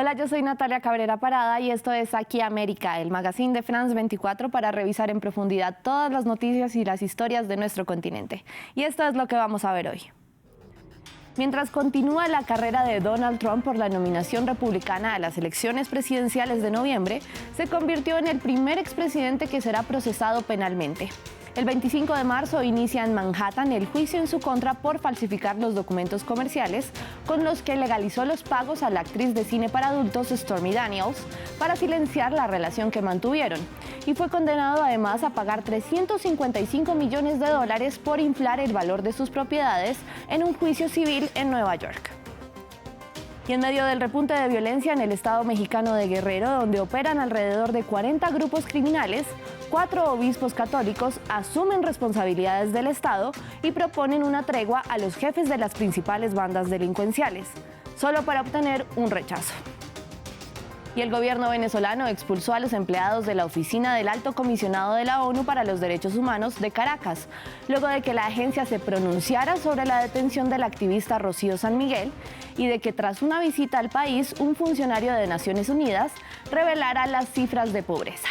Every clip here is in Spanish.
Hola, yo soy Natalia Cabrera Parada y esto es Aquí América, el magazine de France 24 para revisar en profundidad todas las noticias y las historias de nuestro continente. Y esto es lo que vamos a ver hoy. Mientras continúa la carrera de Donald Trump por la nominación republicana a las elecciones presidenciales de noviembre, se convirtió en el primer expresidente que será procesado penalmente. El 25 de marzo inicia en Manhattan el juicio en su contra por falsificar los documentos comerciales con los que legalizó los pagos a la actriz de cine para adultos Stormy Daniels para silenciar la relación que mantuvieron. Y fue condenado además a pagar $355 millones por inflar el valor de sus propiedades en un juicio civil en Nueva York. Y en medio del repunte de violencia en el estado mexicano de Guerrero, donde operan alrededor de 40 grupos criminales, 4 obispos católicos asumen responsabilidades del Estado y proponen una tregua a los jefes de las principales bandas delincuenciales, solo para obtener un rechazo. Y el gobierno venezolano expulsó a los empleados de la oficina del Alto Comisionado de la ONU para los Derechos Humanos de Caracas, luego de que la agencia se pronunciara sobre la detención del activista Rocío San Miguel y de que tras una visita al país, un funcionario de Naciones Unidas revelara las cifras de pobreza.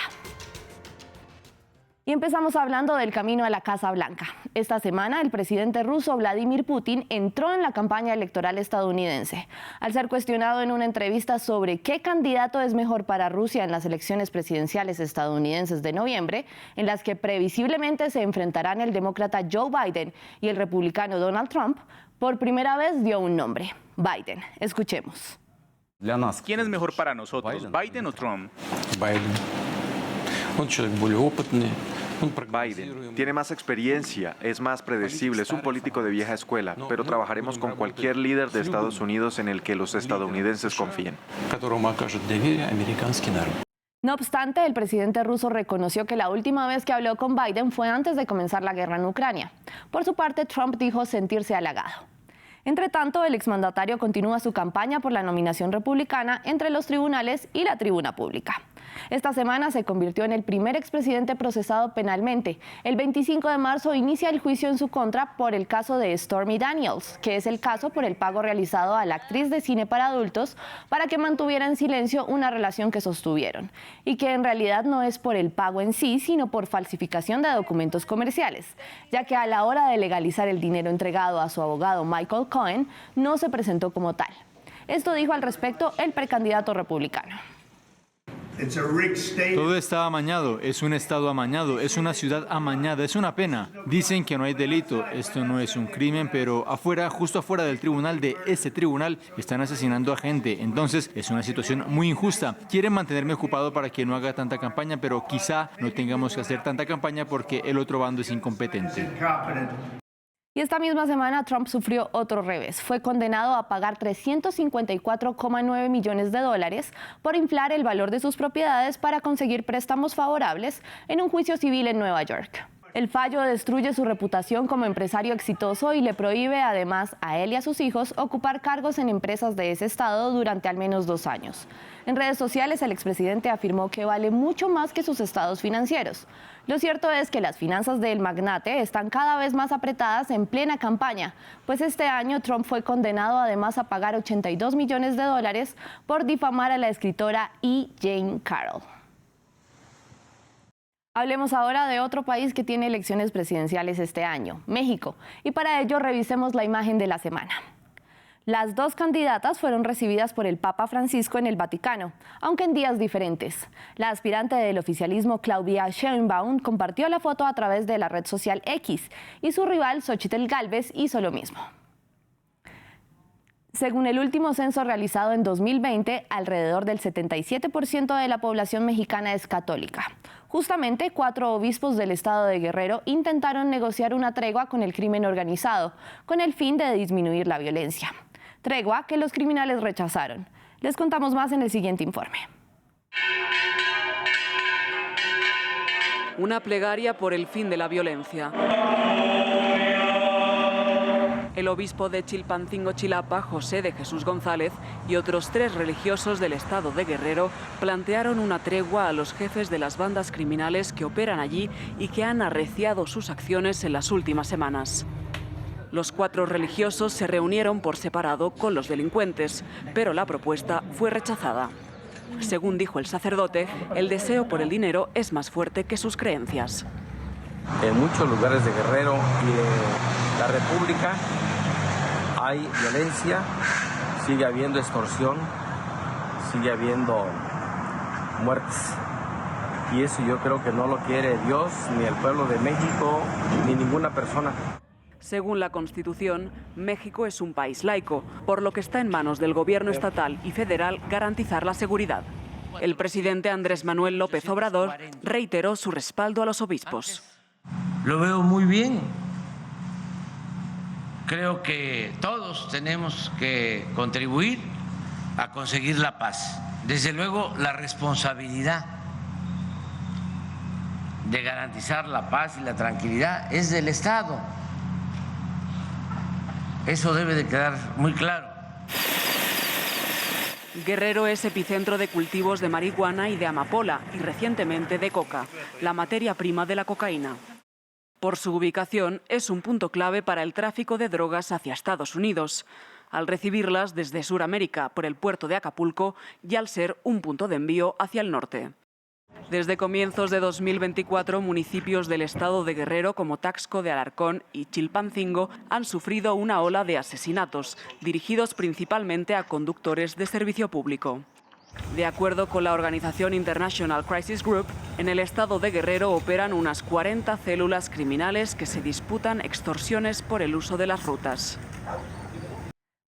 Y empezamos hablando del camino a la Casa Blanca. Esta semana, el presidente ruso Vladimir Putin entró en la campaña electoral estadounidense. Al ser cuestionado en una entrevista sobre qué candidato es mejor para Rusia en las elecciones presidenciales estadounidenses de noviembre, en las que previsiblemente se enfrentarán el demócrata Joe Biden y el republicano Donald Trump, por primera vez dio un nombre: Biden. Escuchemos. ¿Quién es mejor para nosotros, Biden o Trump? Biden tiene más experiencia, es más predecible, es un político de vieja escuela, pero trabajaremos con cualquier líder de Estados Unidos en el que los estadounidenses confíen. No obstante, el presidente ruso reconoció que la última vez que habló con Biden fue antes de comenzar la guerra en Ucrania. Por su parte, Trump dijo sentirse halagado. Entre tanto, el exmandatario continúa su campaña por la nominación republicana entre los tribunales y la tribuna pública. Esta semana se convirtió en el primer expresidente procesado penalmente. El 25 de marzo inicia el juicio en su contra por el caso de Stormy Daniels, que es el caso por el pago realizado a la actriz de cine para adultos para que mantuviera en silencio una relación que sostuvieron, y que en realidad no es por el pago en sí, sino por falsificación de documentos comerciales, ya que a la hora de legalizar el dinero entregado a su abogado Michael Cohen, no se presentó como tal. Esto dijo al respecto el precandidato republicano. Todo está amañado, es un estado amañado, es una ciudad amañada, es una pena. Dicen que no hay delito, esto no es un crimen, pero afuera, justo afuera del tribunal, de ese tribunal, están asesinando a gente. Entonces es una situación muy injusta. Quieren mantenerme ocupado para que no haga tanta campaña, pero quizá no tengamos que hacer tanta campaña porque el otro bando es incompetente. Y esta misma semana Trump sufrió otro revés. Fue condenado a pagar $354,9 millones por inflar el valor de sus propiedades para conseguir préstamos favorables en un juicio civil en Nueva York. El fallo destruye su reputación como empresario exitoso y le prohíbe además a él y a sus hijos ocupar cargos en empresas de ese estado durante al menos 2 años. En redes sociales, el expresidente afirmó que vale mucho más que sus estados financieros. Lo cierto es que las finanzas del magnate están cada vez más apretadas en plena campaña, pues este año Trump fue condenado además a pagar $82 millones por difamar a la escritora E. Jean Carroll. Hablemos ahora de otro país que tiene elecciones presidenciales este año, México, y para ello revisemos la imagen de la semana. Las 2 candidatas fueron recibidas por el Papa Francisco en el Vaticano, aunque en días diferentes. La aspirante del oficialismo Claudia Sheinbaum compartió la foto a través de la red social X y su rival Xóchitl Gálvez hizo lo mismo. Según el último censo realizado en 2020, alrededor del 77% de la población mexicana es católica. Justamente 4 obispos del estado de Guerrero intentaron negociar una tregua con el crimen organizado, con el fin de disminuir la violencia. Tregua que los criminales rechazaron. Les contamos más en el siguiente informe. Una plegaria por el fin de la violencia. El obispo de Chilpancingo, Chilapa, José de Jesús González, y otros 3 religiosos del estado de Guerrero plantearon una tregua a los jefes de las bandas criminales que operan allí y que han arreciado sus acciones en las últimas semanas. Los 4 religiosos se reunieron por separado con los delincuentes, pero la propuesta fue rechazada. Según dijo el sacerdote, el deseo por el dinero es más fuerte que sus creencias. En muchos lugares de Guerrero y de la República hay violencia, sigue habiendo extorsión, sigue habiendo muertes. Y eso yo creo que no lo quiere Dios, ni el pueblo de México, ni ninguna persona. Según la Constitución, México es un país laico, por lo que está en manos del gobierno estatal y federal garantizar la seguridad. El presidente Andrés Manuel López Obrador reiteró su respaldo a los obispos. Lo veo muy bien. Creo que todos tenemos que contribuir a conseguir la paz. Desde luego, la responsabilidad de garantizar la paz y la tranquilidad es del Estado. Eso debe de quedar muy claro. Guerrero es epicentro de cultivos de marihuana y de amapola y recientemente de coca, la materia prima de la cocaína. Por su ubicación, es un punto clave para el tráfico de drogas hacia Estados Unidos, al recibirlas desde Sudamérica por el puerto de Acapulco y al ser un punto de envío hacia el norte. Desde comienzos de 2024, municipios del estado de Guerrero como Taxco de Alarcón y Chilpancingo han sufrido una ola de asesinatos, dirigidos principalmente a conductores de servicio público. De acuerdo con la organización International Crisis Group, en el estado de Guerrero operan unas 40 células criminales que se disputan extorsiones por el uso de las rutas.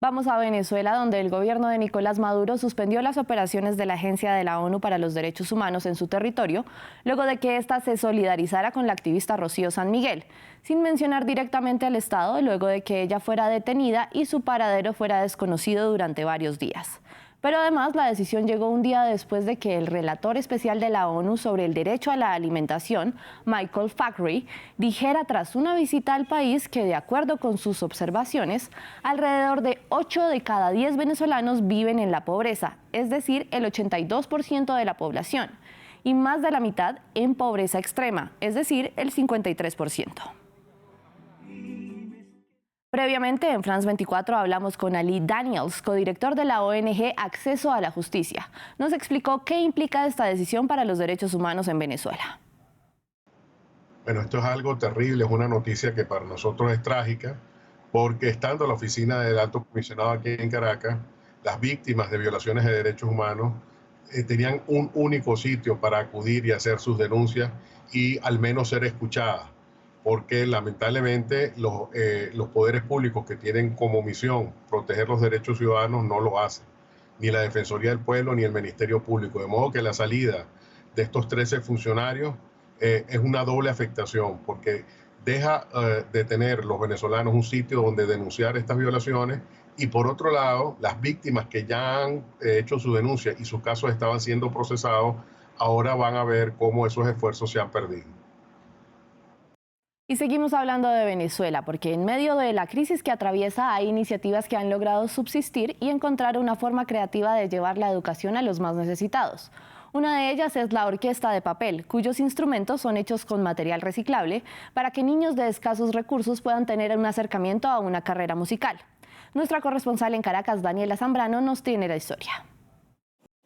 Vamos a Venezuela, donde el gobierno de Nicolás Maduro suspendió las operaciones de la Agencia de la ONU para los Derechos Humanos en su territorio, luego de que ésta se solidarizara con la activista Rocío San Miguel, sin mencionar directamente al Estado, luego de que ella fuera detenida y su paradero fuera desconocido durante varios días. Pero además la decisión llegó un día después de que el relator especial de la ONU sobre el derecho a la alimentación, Michael Fakhry, dijera tras una visita al país que, de acuerdo con sus observaciones, alrededor de 8 de cada 10 venezolanos viven en la pobreza, es decir, el 82% de la población, y más de la mitad en pobreza extrema, es decir, el 53%. Previamente, en France 24 hablamos con Ali Daniels, codirector de la ONG Acceso a la Justicia. Nos explicó qué implica esta decisión para los derechos humanos en Venezuela. Bueno, esto es algo terrible, es una noticia que para nosotros es trágica, porque estando la oficina del Alto Comisionado aquí en Caracas, las víctimas de violaciones de derechos humanos tenían un único sitio para acudir y hacer sus denuncias y al menos ser escuchadas. Porque lamentablemente los poderes públicos que tienen como misión proteger los derechos ciudadanos no lo hacen, ni la Defensoría del Pueblo ni el Ministerio Público. De modo que la salida de estos 13 funcionarios es una doble afectación, porque deja de tener los venezolanos un sitio donde denunciar estas violaciones y por otro lado, las víctimas que ya han hecho su denuncia y sus casos estaban siendo procesados, ahora van a ver cómo esos esfuerzos se han perdido. Y seguimos hablando de Venezuela, porque en medio de la crisis que atraviesa hay iniciativas que han logrado subsistir y encontrar una forma creativa de llevar la educación a los más necesitados. Una de ellas es la Orquesta de Papel, cuyos instrumentos son hechos con material reciclable para que niños de escasos recursos puedan tener un acercamiento a una carrera musical. Nuestra corresponsal en Caracas, Daniela Zambrano, nos tiene la historia.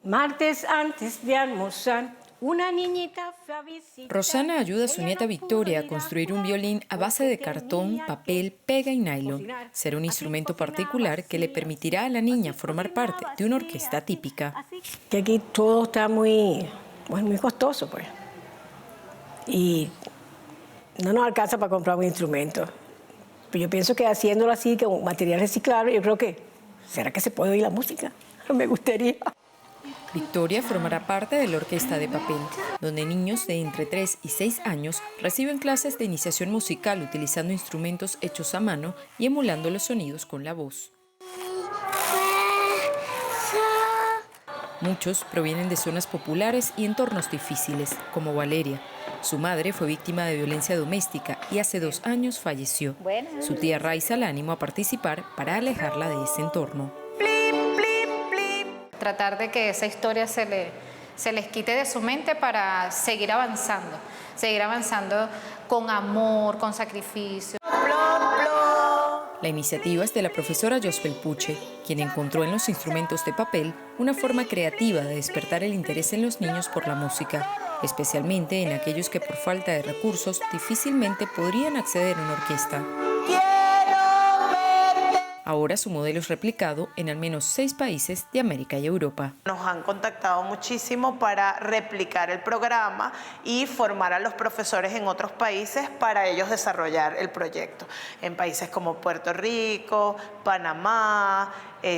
Martes antes de almorzar, una niñita fue a visitar. Rosana ayuda a su nieta Victoria a construir un violín a base de cartón, papel, pega y nylon. Será un instrumento particular que le permitirá a la niña formar parte de una orquesta típica. Que aquí todo está muy costoso, pues. Y no nos alcanza para comprar un instrumento. Pero yo pienso que haciéndolo así, con material reciclable, yo creo que, ¿será que se puede oír la música? Me gustaría. Victoria formará parte de la Orquesta de Papel, donde niños de entre 3 y 6 años reciben clases de iniciación musical utilizando instrumentos hechos a mano y emulando los sonidos con la voz. Muchos provienen de zonas populares y entornos difíciles, como Valeria. Su madre fue víctima de violencia doméstica y hace 2 años falleció. Su tía Raiza la animó a participar para alejarla de ese entorno. Tratar de que esa historia se les quite de su mente para seguir avanzando con amor, con sacrificio. La iniciativa es de la profesora Josbel Puche, quien encontró en los instrumentos de papel una forma creativa de despertar el interés en los niños por la música, especialmente en aquellos que por falta de recursos difícilmente podrían acceder a una orquesta. Ahora su modelo es replicado en al menos 6 países de América y Europa. Nos han contactado muchísimo para replicar el programa y formar a los profesores en otros países para ellos desarrollar el proyecto. En países como Puerto Rico, Panamá,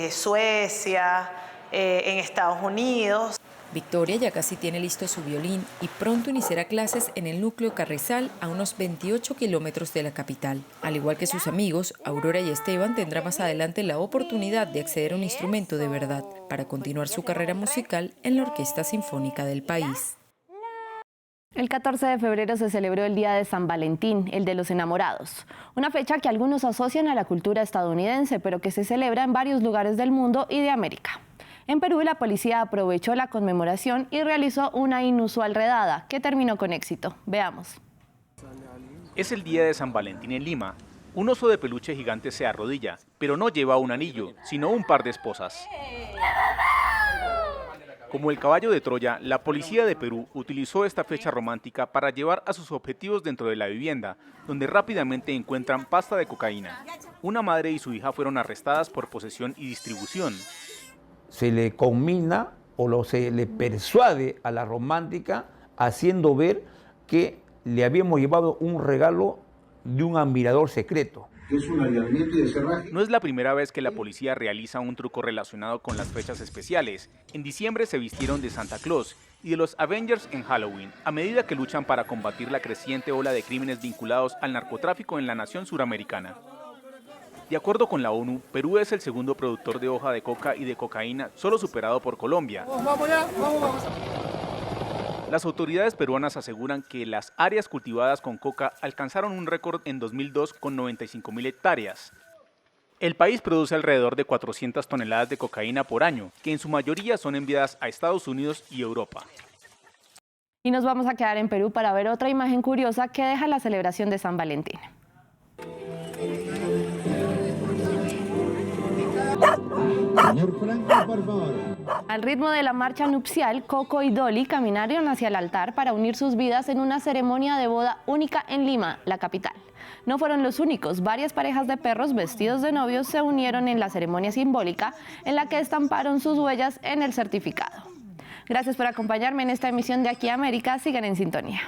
Suecia, en Estados Unidos. Victoria ya casi tiene listo su violín y pronto iniciará clases en el núcleo Carrizal, a unos 28 kilómetros de la capital. Al igual que sus amigos, Aurora y Esteban tendrá más adelante la oportunidad de acceder a un instrumento de verdad para continuar su carrera musical en la Orquesta Sinfónica del país. El 14 de febrero se celebró el Día de San Valentín, el de los enamorados. Una fecha que algunos asocian a la cultura estadounidense, pero que se celebra en varios lugares del mundo y de América. En Perú, la policía aprovechó la conmemoración y realizó una inusual redada, que terminó con éxito. Veamos. Es el Día de San Valentín en Lima. Un oso de peluche gigante se arrodilla, pero no lleva un anillo, sino un par de esposas. Como el caballo de Troya, la policía de Perú utilizó esta fecha romántica para llevar a sus objetivos dentro de la vivienda, donde rápidamente encuentran pasta de cocaína. Una madre y su hija fueron arrestadas por posesión y distribución. Se le conmina o se le persuade a la romántica haciendo ver que le habíamos llevado un regalo de un admirador secreto. Es un allanamiento de cerraje. No es la primera vez que la policía realiza un truco relacionado con las fechas especiales. En diciembre se vistieron de Santa Claus y de los Avengers en Halloween, a medida que luchan para combatir la creciente ola de crímenes vinculados al narcotráfico en la nación suramericana. De acuerdo con la ONU, Perú es el segundo productor de hoja de coca y de cocaína, solo superado por Colombia. Las autoridades peruanas aseguran que las áreas cultivadas con coca alcanzaron un récord en 2002 con 95.000 hectáreas. El país produce alrededor de 400 toneladas de cocaína por año, que en su mayoría son enviadas a Estados Unidos y Europa. Y nos vamos a quedar en Perú para ver otra imagen curiosa que deja la celebración de San Valentín. Señor Franco, por favor. Al ritmo de la marcha nupcial, Coco y Dolly caminaron hacia el altar para unir sus vidas en una ceremonia de boda única en Lima, la capital. No fueron los únicos, varias parejas de perros vestidos de novios se unieron en la ceremonia simbólica en la que estamparon sus huellas en el certificado. Gracias por acompañarme en esta emisión de Aquí América, sigan en sintonía.